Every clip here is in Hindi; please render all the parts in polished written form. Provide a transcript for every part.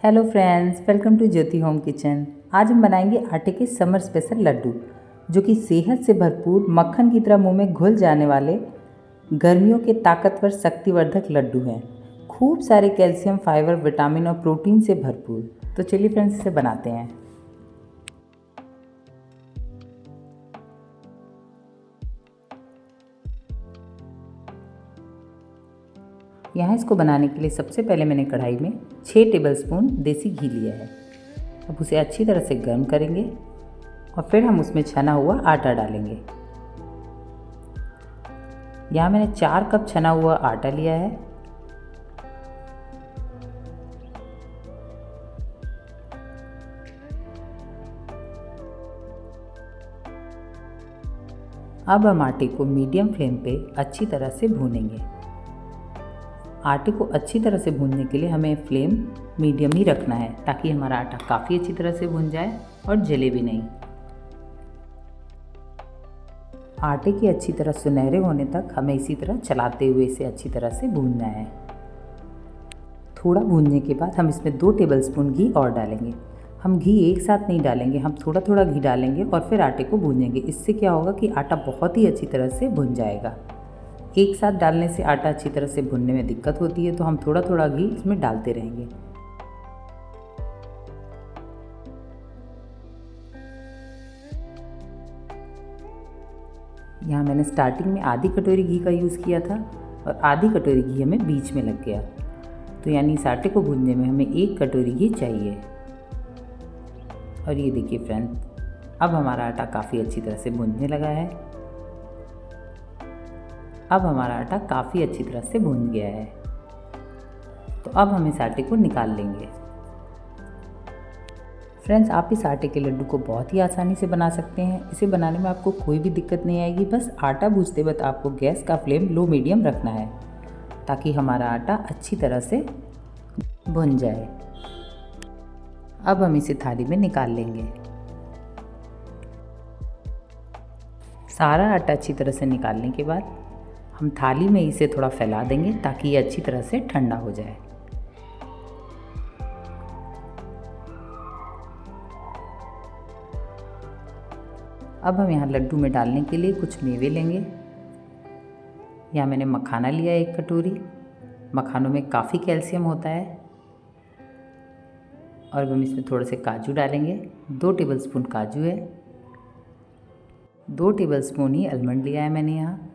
Hello friends, welcome to Jyoti home kitchen. आज हम बनाएंगे आटे के समर स्पेशल लड्डू, जो कि सेहत से भरपूर मक्खन की तरह मुंह में घुल जाने वाले गर्मियों के ताकतवर शक्तिवर्धक लड्डू हैं। खूब सारे कैल्शियम, फाइबर, विटामिन और प्रोटीन से भरपूर। तो चलिए फ्रेंड्स, इसे बनाते हैं। यहाँ इसको बनाने के लिए सबसे पहले मैंने कढ़ाई में 6 टेबलस्पून देसी घी लिया है। अब उसे अच्छी तरह से गर्म करेंगे और फिर हम उसमें छना हुआ आटा डालेंगे। यहाँ मैंने 4 कप छना हुआ आटा लिया है। अब हम आटे को मीडियम फ्लेम पे अच्छी तरह से भूनेंगे। आटे को अच्छी तरह से भूनने के लिए हमें फ्लेम मीडियम ही रखना है, ताकि हमारा आटा काफ़ी अच्छी तरह से भून जाए और जले भी नहीं। आटे के अच्छी तरह सुनहरे होने तक हमें इसी तरह चलाते हुए इसे अच्छी तरह से भूनना है। थोड़ा भूनने के बाद हम इसमें 2 टेबलस्पून घी और डालेंगे। हम घी एक साथ नहीं डालेंगे, हम थोड़ा थोड़ा घी डालेंगे और फिर आटे को भूनेंगे। इससे क्या होगा कि आटा बहुत ही अच्छी तरह से भुन जाएगा। एक साथ डालने से आटा अच्छी तरह से भुनने में दिक्कत होती है, तो हम थोड़ा थोड़ा घी इसमें डालते रहेंगे। यहाँ मैंने स्टार्टिंग में आधी कटोरी घी का यूज़ किया था और आधी कटोरी घी हमें बीच में लग गया, तो यानी इस आटे को भूनने में हमें 1 कटोरी घी चाहिए। और ये देखिए फ्रेंड्स, अब हमारा आटा काफ़ी अच्छी तरह से भुनने लगा है। अब हमारा आटा काफ़ी अच्छी तरह से भुन गया है, तो अब हम इस आटे को निकाल लेंगे। फ्रेंड्स, आप इस आटे के लड्डू को बहुत ही आसानी से बना सकते हैं। इसे बनाने में आपको कोई भी दिक्कत नहीं आएगी। बस आटा भूनते वक्त आपको गैस का फ्लेम लो मीडियम रखना है, ताकि हमारा आटा अच्छी तरह से भुन जाए। अब हम इसे थाली में निकाल लेंगे। सारा आटा अच्छी तरह से निकालने के बाद हम थाली में इसे थोड़ा फैला देंगे, ताकि ये अच्छी तरह से ठंडा हो जाए। अब हम यहाँ लड्डू में डालने के लिए कुछ मेवे लेंगे। यहाँ मैंने मखाना लिया 1 कटोरी। मखानों में काफ़ी कैल्शियम होता है। और हम इसमें थोड़े से काजू डालेंगे। 2 टेबलस्पून काजू है। 2 टेबलस्पून ही आलमंड लिया है मैंने यहाँ।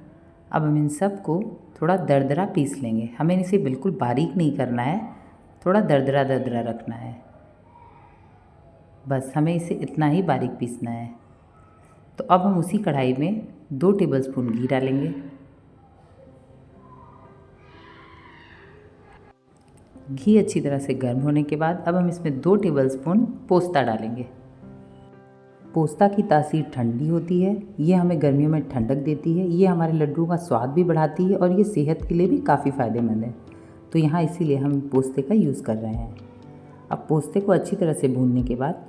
अब हम इन सब को थोड़ा दरदरा पीस लेंगे। हमें इसे बिल्कुल बारीक नहीं करना है, थोड़ा दरदरा दरदरा रखना है। बस हमें इसे इतना ही बारीक पीसना है। तो अब हम उसी कढ़ाई में 2 टेबलस्पून घी डालेंगे। घी अच्छी तरह से गर्म होने के बाद अब हम इसमें 2 टेबलस्पून पोस्ता डालेंगे। पोस्ता की तासीर ठंडी होती है, ये हमें गर्मियों में ठंडक देती है। ये हमारे लड्डुओं का स्वाद भी बढ़ाती है और ये सेहत के लिए भी काफ़ी फ़ायदेमंद है। तो यहाँ इसीलिए हम पोस्ते का यूज़ कर रहे हैं। अब पोस्ते को अच्छी तरह से भूनने के बाद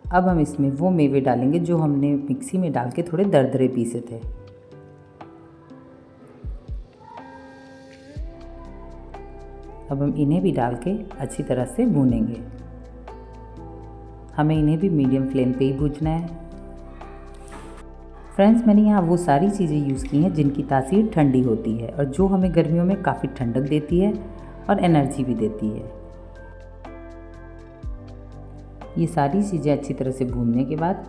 अब हम इसमें वो मेवे डालेंगे जो हमने मिक्सी में डाल के थोड़े दरदरे पीसे थे। अब हम इन्हें भी डाल के अच्छी तरह से भूनेंगे। हमें इन्हें भी मीडियम फ्लेम पे ही भूनना है। फ्रेंड्स, मैंने यहाँ वो सारी चीज़ें यूज़ की हैं जिनकी तासीर ठंडी होती है और जो हमें गर्मियों में काफ़ी ठंडक देती है और एनर्जी भी देती है। ये सारी चीज़ें अच्छी तरह से भूनने के बाद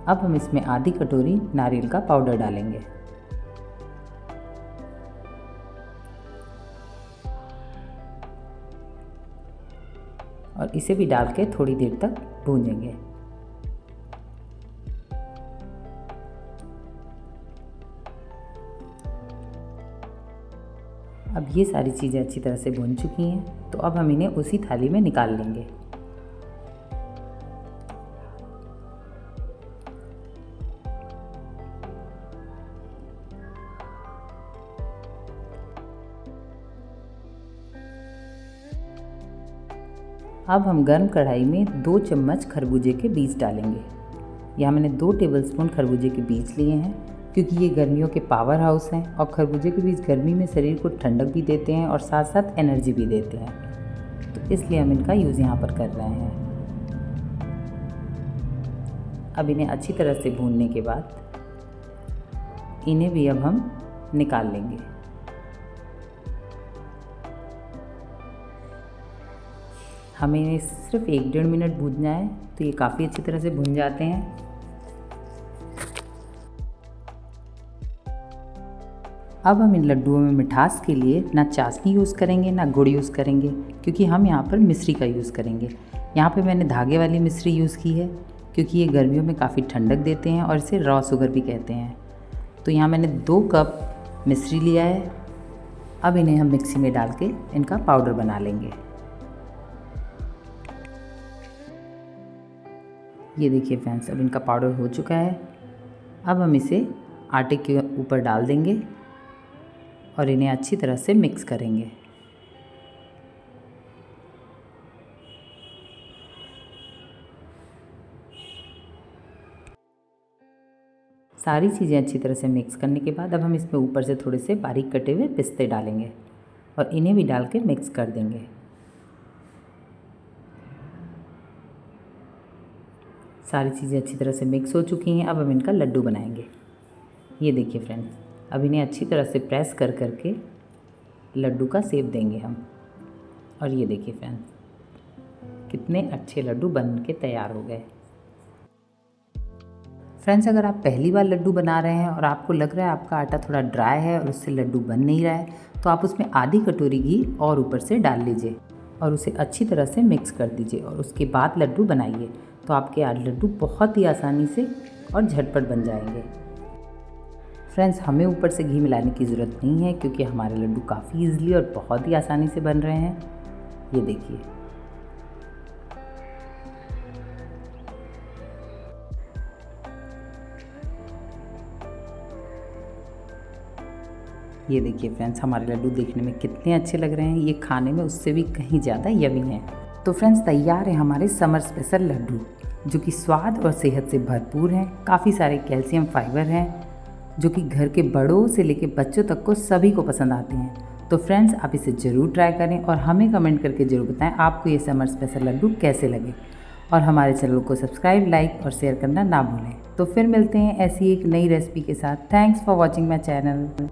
अब हम इसमें आधी कटोरी नारियल का पाउडर डालेंगे। और इसे भी डाल के थोड़ी देर तक भूनेंगे। अब ये सारी चीज़ें अच्छी तरह से भून चुकी हैं, तो अब हम इन्हें उसी थाली में निकाल लेंगे। अब हम गर्म कढ़ाई में 2 चम्मच खरबूजे के बीज डालेंगे। यहाँ मैंने 2 टेबलस्पून खरबूजे के बीज लिए हैं, क्योंकि ये गर्मियों के पावर हाउस हैं और खरबूजे के बीज गर्मी में शरीर को ठंडक भी देते हैं और साथ साथ एनर्जी भी देते हैं। तो इसलिए हम इनका यूज़ यहाँ पर कर रहे हैं। अब इन्हें अच्छी तरह से भूनने के बाद इन्हें भी अब हम निकाल लेंगे। हमें इन्हें सिर्फ 1-1.5 मिनट भूनना है, तो ये काफ़ी अच्छी तरह से भुन जाते हैं। अब हम इन लड्डुओं में मिठास के लिए ना चाशनी यूज़ करेंगे ना गुड़ यूज़ करेंगे, क्योंकि हम यहाँ पर मिश्री का यूज़ करेंगे। यहाँ पे मैंने धागे वाली मिश्री यूज़ की है, क्योंकि ये गर्मियों में काफ़ी ठंडक देते हैं और इसे रॉ शुगर भी कहते हैं। तो यहाँ मैंने 2 कप मिश्री लिया है। अब इन्हें हम मिक्सी में डाल के इनका पाउडर बना लेंगे। ये देखिए फ्रेंड्स, अब इनका पाउडर हो चुका है। अब हम इसे आटे के ऊपर डाल देंगे और इन्हें अच्छी तरह से मिक्स करेंगे। सारी चीज़ें अच्छी तरह से मिक्स करने के बाद अब हम इसमें ऊपर से थोड़े से बारीक कटे हुए पिस्ते डालेंगे और इन्हें भी डाल के मिक्स कर देंगे। सारी चीज़ें अच्छी तरह से मिक्स हो चुकी हैं। अब हम इनका लड्डू बनाएंगे। ये देखिए फ्रेंड्स, अब इन्हें अच्छी तरह से प्रेस कर करके लड्डू का शेप देंगे हम। और ये देखिए फ्रेंड्स, कितने अच्छे लड्डू बन के तैयार हो गए। फ्रेंड्स, अगर आप पहली बार लड्डू बना रहे हैं और आपको लग रहा है आपका आटा थोड़ा ड्राई है और उससे लड्डू बन नहीं रहा है, तो आप उसमें आधी कटोरी घी और ऊपर से डाल लीजिए और उसे अच्छी तरह से मिक्स कर दीजिए और उसके बाद लड्डू बनाइए। तो आपके आज लड्डू बहुत ही आसानी से और झटपट बन जाएंगे। फ्रेंड्स, हमें ऊपर से घी मिलाने की ज़रूरत नहीं है, क्योंकि हमारे लड्डू काफ़ी ईजिली और बहुत ही आसानी से बन रहे हैं। ये देखिए, ये देखिए फ्रेंड्स, हमारे लड्डू देखने में कितने अच्छे लग रहे हैं। ये खाने में उससे भी कहीं ज़्यादा यमी हैं। तो फ्रेंड्स, तैयार है हमारे समर स्पेशल लड्डू, जो कि स्वाद और सेहत से भरपूर हैं। काफ़ी सारे कैल्शियम फाइबर हैं, जो कि घर के बड़ों से लेकर बच्चों तक को सभी को पसंद आते हैं। तो फ्रेंड्स, आप इसे ज़रूर ट्राई करें और हमें कमेंट करके ज़रूर बताएं आपको ये समर स्पेशल लड्डू कैसे लगे। और हमारे चैनल को सब्सक्राइब, लाइक और शेयर करना ना भूलें। तो फिर मिलते हैं ऐसी एक नई रेसिपी के साथ। Thanks for watching my channel.